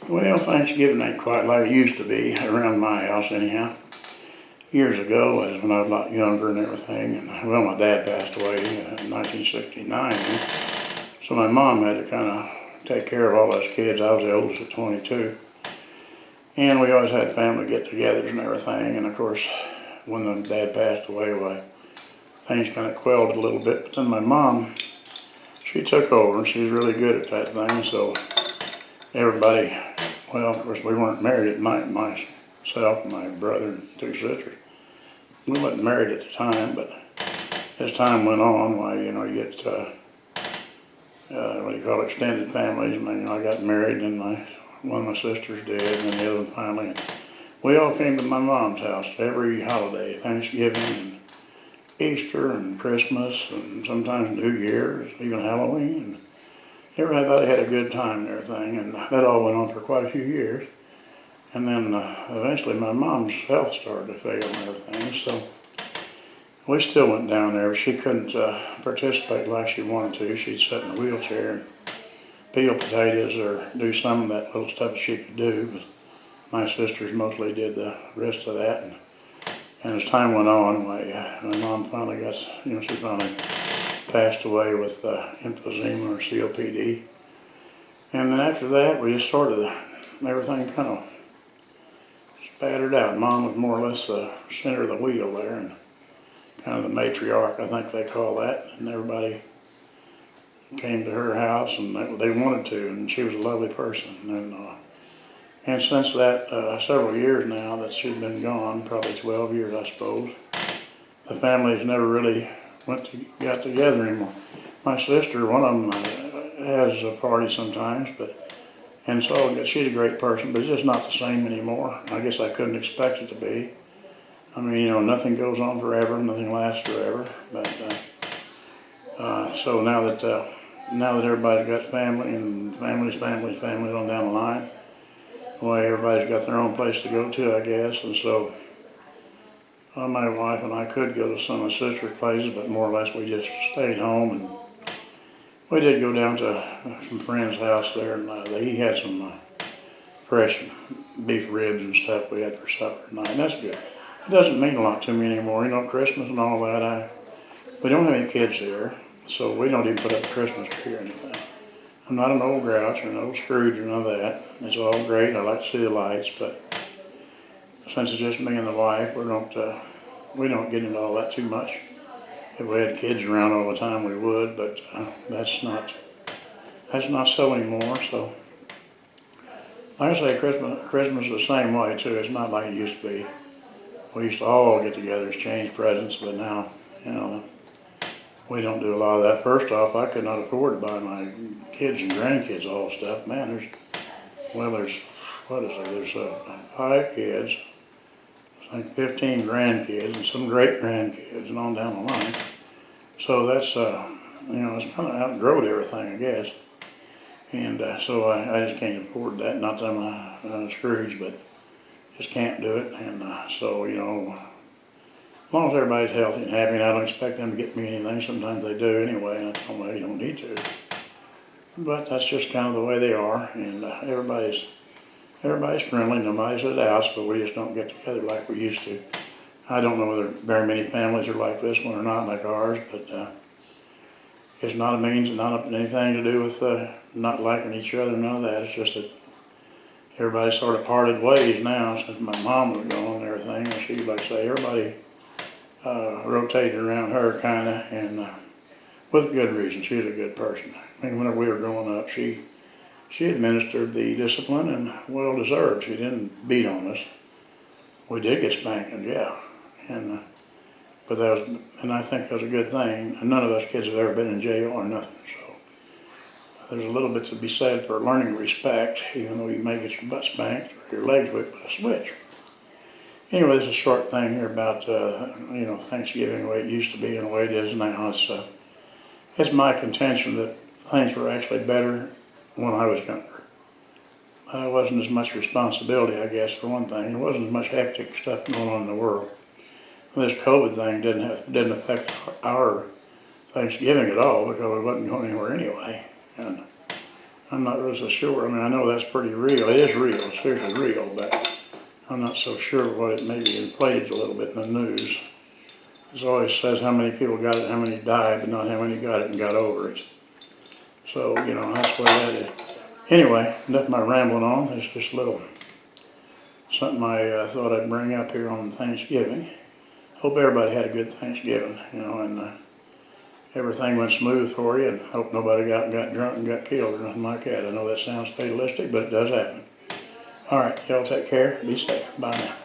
Well, Thanksgiving ain't quite like it used to be around my house anyhow. Years ago, as when I was a lot younger and everything, and well, my dad passed away in 1969, so my mom had to kind of take care of all us kids. I was the oldest of 22, and we always had family get-togethers and everything. And of course, when the dad passed away, well, things kind of quelled a little bit. But then my mom, she took over, and she was really good at that thing. So everybody, well, of course, we weren't married at night. Myself, my brother, and two sisters. We wasn't married at the time, but as time went on, well, you know, you get what do you call it, extended families. And I got married, and one of my sisters did, and then the other one finally. And we all came to my mom's house every holiday, Thanksgiving and Easter and Christmas, and sometimes New Year's, even Halloween. And everybody had a good time and everything, and that all went on for quite a few years. And then eventually my mom's health started to fail and everything, so we still went down there. She couldn't participate like she wanted to. She'd sit in a wheelchair and peel potatoes or do some of that little stuff she could do, but my sisters mostly did the rest of that. And as time went on, my mom finally got, she finally passed away with emphysema or COPD. And then after that, we just sort of, everything kind of spattered out. Mom was more or less the center of the wheel there, and kind of the matriarch, I think they call that. And everybody came to her house, and they wanted to, and she was a lovely person. And since that, several years now that she's been gone, probably 12 years, I suppose, the families never really got together anymore. My sister, one of them, has a party sometimes, and so she's a great person, but it's just not the same anymore. I guess I couldn't expect it to be. I mean, nothing goes on forever, nothing lasts forever. But so now that everybody's got family and families on down the line, well, everybody's got their own place to go to, I guess. And so my wife and I could go to some of the sisters' places, but more or less we just stayed home. And we did go down to some friend's house there, and he had some fresh beef ribs and stuff we had for supper tonight, and that's good. It doesn't mean a lot to me anymore, Christmas and all that. We don't have any kids here, so we don't even put up a Christmas tree or anything. I'm not an old grouch or an old Scrooge or none of that. It's all great. I like to see the lights, but since it's just me and the wife, we don't get into all that too much. If we had kids around all the time, we would, but that's not so anymore. So, like I say, Christmas is the same way too. It's not like it used to be. We used to all get together, exchange presents, but now, we don't do a lot of that. First off, I could not afford to buy my kids and grandkids all stuff. Man, there's 5 kids, I think 15 grandkids, and some great grandkids, and on down the line. So that's, it's kind of outgrowed everything, I guess. And so I just can't afford that. Not that I'm a Scrooge, but just can't do it. And so, as long as everybody's healthy and happy, and I don't expect them to get me anything. Sometimes they do anyway, and I tell them, well, you don't need to. But that's just kind of the way they are, and everybody's friendly. Nobody's at the house, but we just don't get together like we used to. I don't know whether very many families are like this one or not, like ours, but it's not anything to do with not liking each other, none of that. It's just that everybody sort of parted ways now since my mom was gone and everything. And she, like I say, everybody rotated around her kind of, and with good reason. She was a good person. I mean, whenever we were growing up, she administered the discipline, and well deserved. She didn't beat on us. We did get spankings, yeah, but I think that was a good thing. And none of us kids have ever been in jail or nothing. So there's a little bit to be said for learning respect, even though you may get your butt spanked or your legs whipped with a switch. Anyway, this is a short thing here about Thanksgiving, the way it used to be and the way it is now. It's my contention that things were actually better when I was younger. There wasn't as much responsibility, I guess, for one thing. There wasn't as much hectic stuff going on in the world. This COVID thing didn't affect our Thanksgiving at all because we wasn't going anywhere anyway. And I'm not really so sure. I mean, I know that's pretty real. It is real, seriously real, but I'm not so sure what it maybe inflated a little bit in the news. It always says how many people got it, how many died, but not how many got it and got over it. So, you know, that's where that is. Anyway, enough of my rambling on. It's just a little something I thought I'd bring up here on Thanksgiving. Hope everybody had a good Thanksgiving, you know, and everything went smooth for you, and hope nobody got drunk and got killed or nothing like that. I know that sounds fatalistic, but it does happen. All right, y'all take care. Be safe. Bye now.